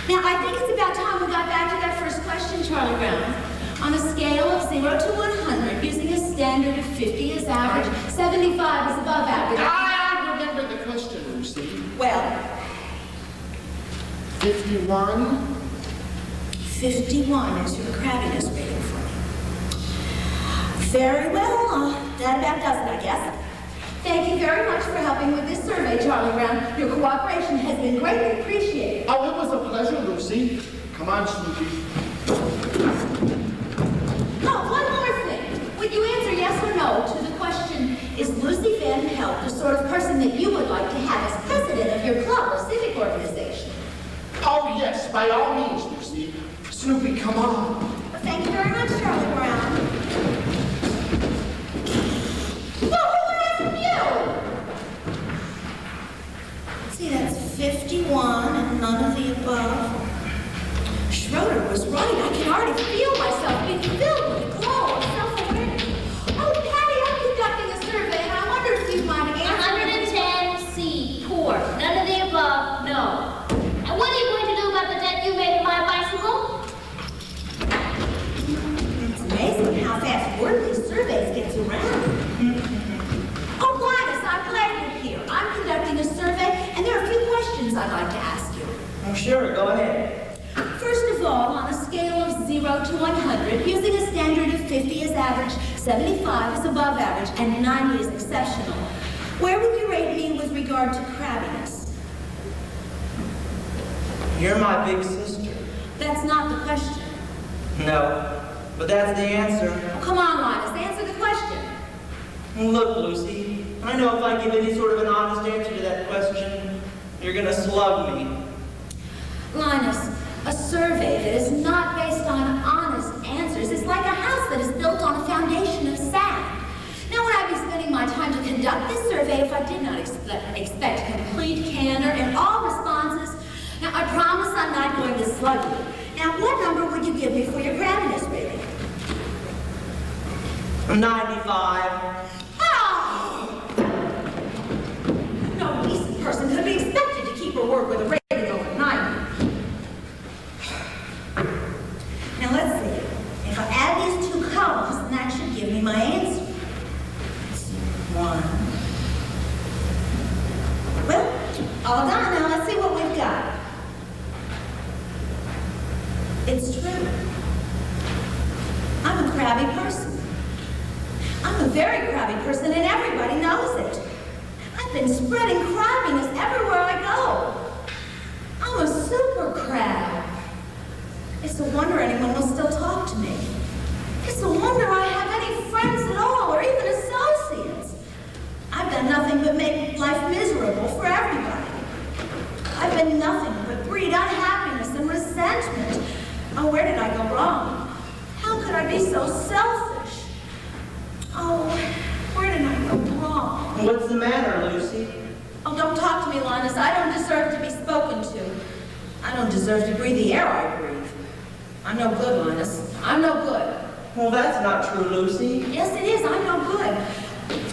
Now, I think it's about time we got back to that first question, Charlie Brown. On a scale of 0 to 100, using a standard of 50 as average, 75 is above average. I remember the question, Lucy. Well, 51? 51 is your crabbiness rating for me. Very well, that about does it, I guess. Thank you very much for helping with this survey, Charlie Brown. Your cooperation has been greatly appreciated. Oh, it was a pleasure, Lucy. Come on, Snoopy. Oh, one more thing. Would you answer yes or no to the question, is Lucy Van Pelt the sort of person that you would like to have as president of your club or civic organization? Oh, yes, by all means, Lucy. Snoopy, come on. Well, thank you very much, Charlie Brown. Well, who would ask you? See, that's 51 and none of the above. Schroeder was right. I can already feel myself being filled with a glow of self-awareness. Oh, Patty, I'm conducting a survey, and I wonder if you might answer. 110 C, poor. None of the above, no. And what are you going to do about the dent you made in my bicycle? It's amazing how fast word these surveys gets around. Oh, Linus, I'm glad you're here. I'm conducting a survey, and there are a few questions I'd like to ask you. Oh, sure, go ahead. First of all, on a scale of 0 to 100, using a standard of 50 as average, 75 is above average, and 90 is exceptional, where would you rate me with regard to crabbiness? You're my big sister. That's not the question. No, but that's the answer. Oh, come on, Linus, answer the question. Look, Lucy, I know if I give any sort of an honest answer to that question, you're gonna slug me. Linus, a survey that is not based on honest answers is like a house that is built on a foundation of sand. Now, would I be spending my time to conduct this survey if I did not expect complete candor in all responses? Now, I promise I'm not going to slug you. Now, what number would you give me for your crabbiness rating? 95. Oh! No decent person could be expected to keep her word with a rating over 90. Now, let's see. If I add these two columns, then that should give me my answer. 1. Well, all done. Now, let's see what we've got. It's true. I'm a crabby person. I'm a very crabby person, and everybody knows it. I've been spreading crabbiness everywhere I go. I'm a super crab. It's a wonder anyone will still talk to me. It's a wonder I have any friends at all, or even associates. I've done nothing but make life miserable for everybody. I've been nothing but breed unhappiness and resentment. Oh, where did I go wrong? How could I be so selfish? Oh, where did I go wrong? What's the matter, Lucy? Oh, don't talk to me, Linus. I don't deserve to be spoken to. I don't deserve to breathe the air I breathe. I'm no good, Linus. I'm no good. Well, that's not true, Lucy. Yes, it is. I'm no good.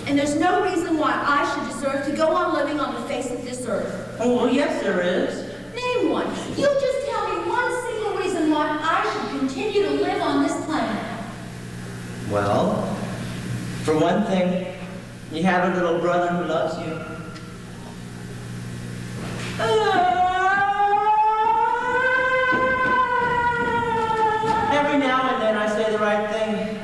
And there's no reason why I should deserve to go on living on the face of this earth. Oh, well, yes, there is. Name one. You just tell me one single reason why I should continue to live on this planet. Well, for one thing, you have a little brother who loves you. Every now and then I say the right thing.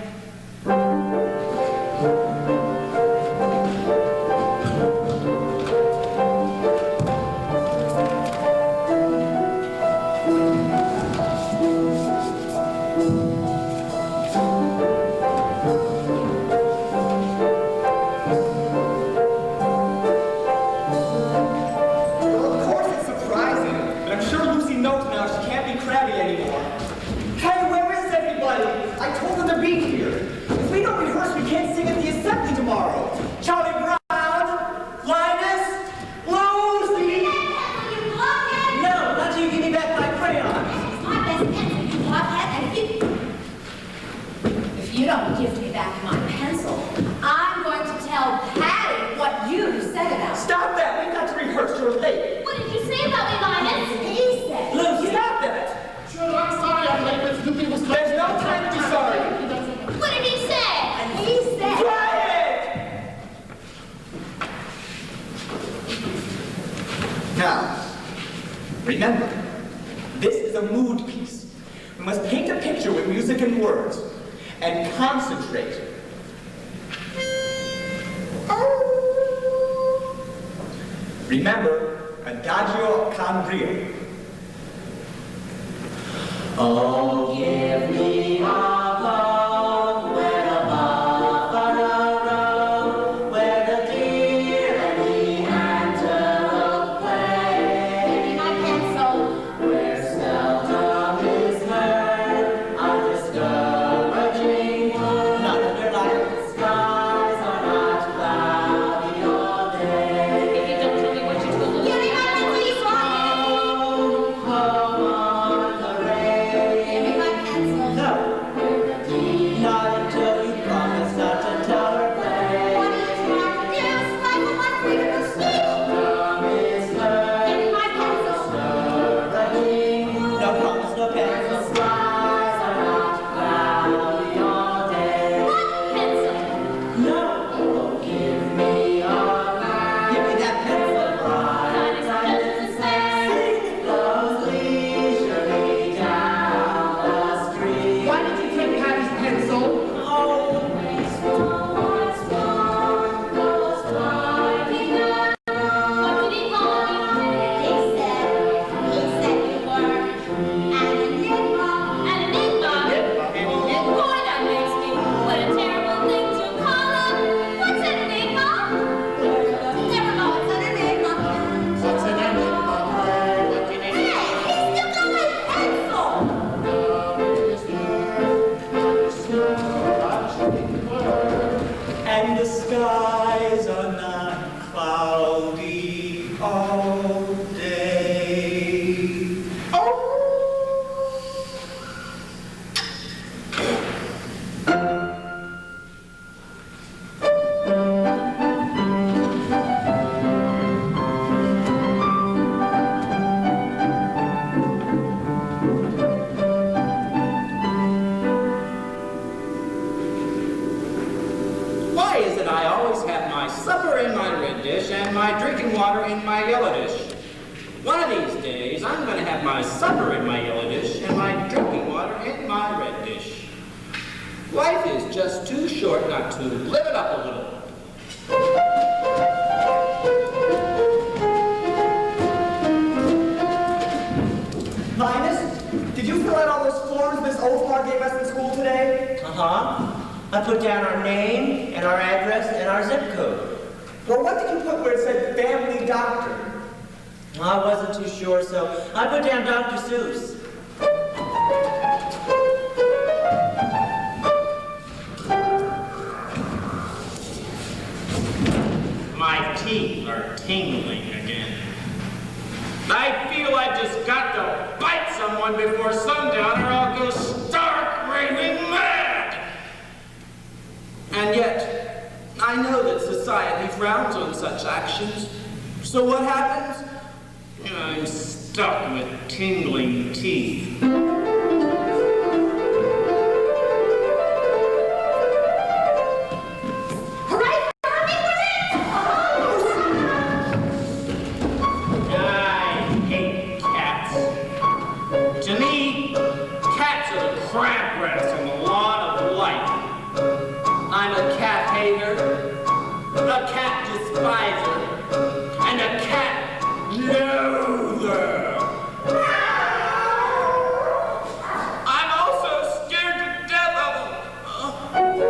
Snoopy was There's no time to be sorry. What did he say? He said, Quiet! Now, remember, this is a mood piece. We must paint a picture with music and words, and concentrate. Remember, Adagio con brio. Oh, give me a home where the buffalo, where the deer and the antelope play. Give me my pencil. Where seldom is heard a discouraging word. Not under light. Skies are not cloudy all day. If you don't tell me what you told me. Give me my pencil, you swine. Home on the range. Give me my pencil. No, not until you promise not to tell her play. What are you trying to do? Stifle my freedom of speech. Seldom is heard Give me my pencil. discouraging word. No promise, no pencil. Skies are not cloudy all day. What pencil? No, Give me a light. give me that pencil. Linus doesn't say. Goes leisurely down the street. Why did you take Patty's pencil? Oh, What did he call me? He said you were an enigma. An enigma? Boy, that makes me. What a terrible thing to call up. What's an enigma? Never know what's an enigma. What's an enigma? Hey, he still got my pencil. and the skies are not cloudy all day. Why is it I always have my supper in my red dish and my drinking water in my yellow dish? One of these days, I'm going to have my supper in my yellow dish and my drinking water in my red dish. Life is just too short not to live it up a little. Linus, did you fill out all those forms Miss Oldmar gave us in school today? Uh-huh. I put down our name and our address and our zip code. Well, what did you put where it said family doctor? I wasn't too sure, so I put down Dr. Seuss. My teeth are tingling again. I feel I've just got to bite someone before sundown or I'll go stark raving mad. And yet, I know that society frowns on such actions. So what happens? I'm stuck with tingling teeth. Hooray for me, I hate cats. To me, cats are the crabgrass on the lawn of life. I'm a cat hater, a cat despiser, and a cat loather. I'm also scared to death of them.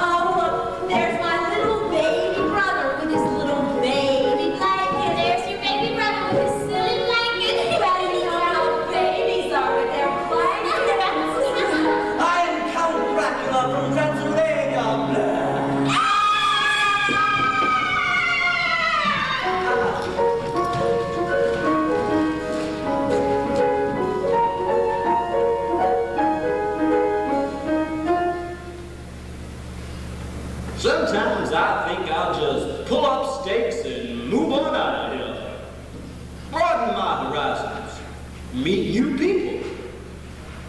oh, look, there's my little baby brother with his little baby blanket. There's your baby brother with his silly blanket. Well, you know how babies are with their blankets. move on out of here. Broaden my horizons. Meet new people.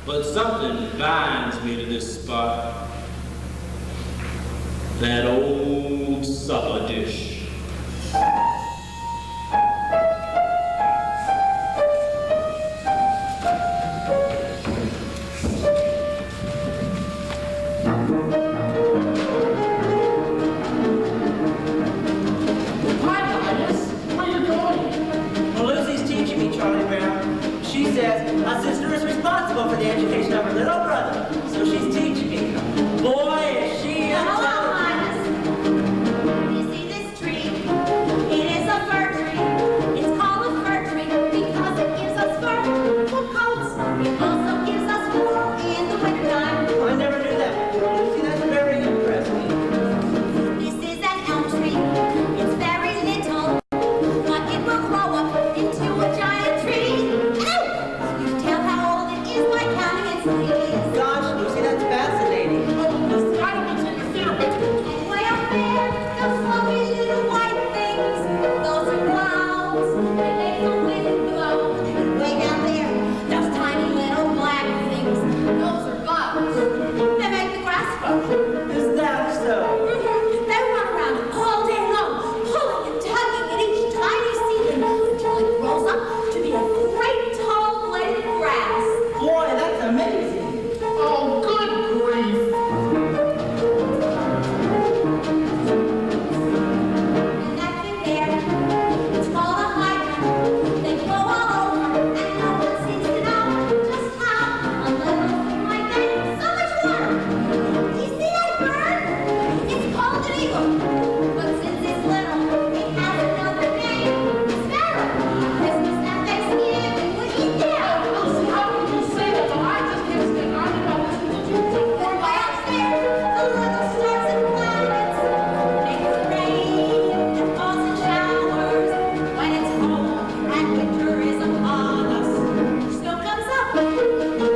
But something binds me to this spot. That old supper dish. My sister is responsible for the education of her little brother, so she's teaching me. Boy, is she Hello, Linus. You see this tree? It is a fir tree. It's called a fir tree because it gives us fur for coats. It also gives us wool in the wintertime. Oh, I never knew that. See, that's very impressive. This is an elm tree. It's very little, but it will grow up into a giant tree. Gosh, Lucy, that's fascinating. I don't mean to interfere, but And way up there, those lovely little white things, those are clouds. They make the wind blow. And way down there, those tiny little black things, those are bugs. They make the grass grow. Is that so? They run around all day long, pulling and tugging at each tiny seedling until it grows up to be a great tall blade of grass. Boy, that's amazing. oh, good grief. And that thing there, it's called a hydrant. They grow all over, and no one seems to know just how a little thing like that is so much water. You see that bird? It's called an eagle. But since it's little, it has another name, sparrow. Christmas and Thanksgiving would eat them. Lucy, how can you say that? Well, I just can't stand on about listening to you. And way upstairs, the little stars and planets make the rain that falls in showers when it's cold and winter is upon us. Snow comes up,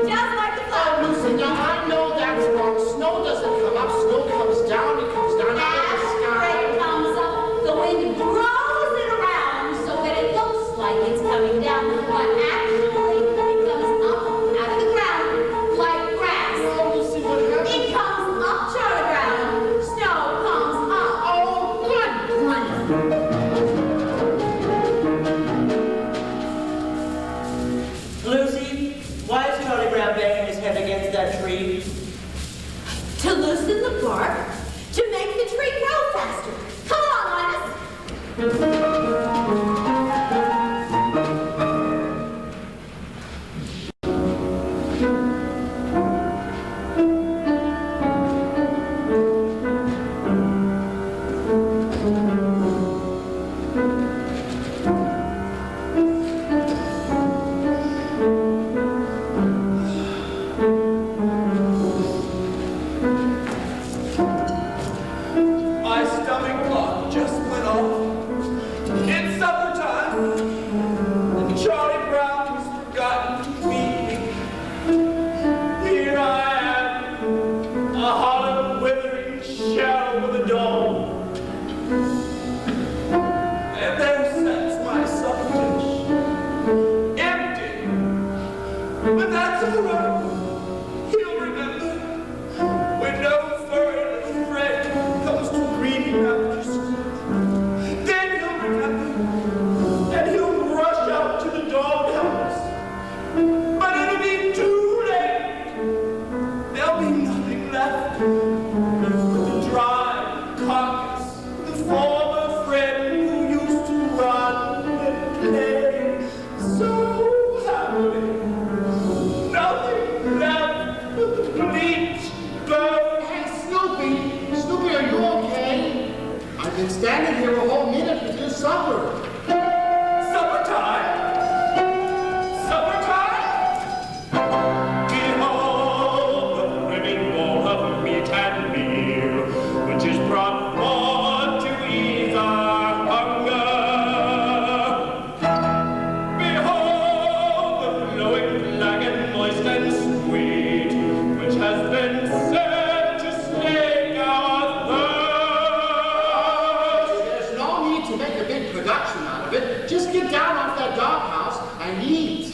just like the flowers. Lucy, now I know that's wrong. Snow doesn't come up. Snow comes down. It comes down out of the After sky. it comes up, the wind blows it around so that it looks like it's coming down, but actually it comes up out of the ground like grass. Oh, Lucy, what happened? It comes up Charlie ground. Snow comes up. Oh, good grief. Lucy, why is Charlie Brown banging his head against that tree? To loosen the bark, to make the tree grow faster. Come on, Linus. My stomach clock just went off. It's supper time. And Charlie Brown has forgotten to feed me. Here I am, a hollow, withering shell with a dome. And there sits my supper dish, empty. But that's all right. He'll remember when no furry little friend comes to greet him after school. Then he'll remember, and he'll rush out to the doghouse. But it'll be too late. There'll be nothing left but the dry carcass, the former friend who used to run and play so happily. Nothing left but the bleached bone. Hey, Snoopy. Snoopy, are you okay? I've been standing here a whole minute with your supper. Supper time! Supper time! Behold the brimming bowl of meat and meal, which is brought forth to ease our hunger. production out of it. Just get down off that doghouse and eat.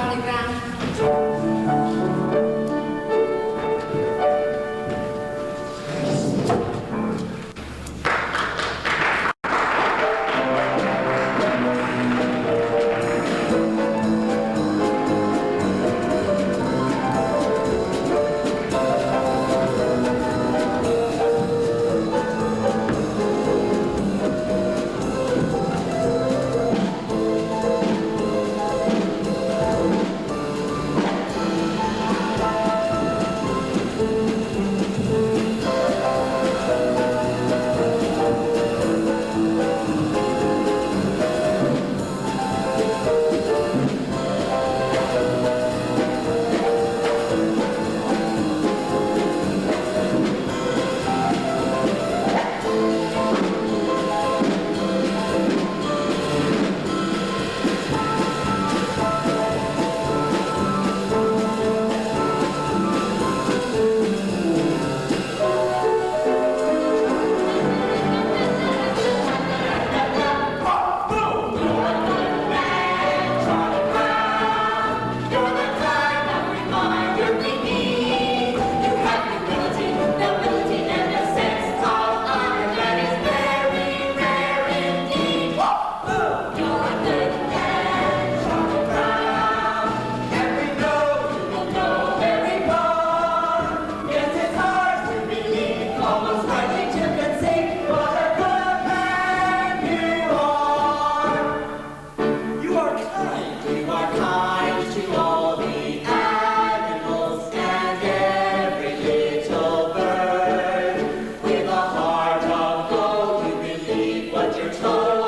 Charlie Brown. What you're told.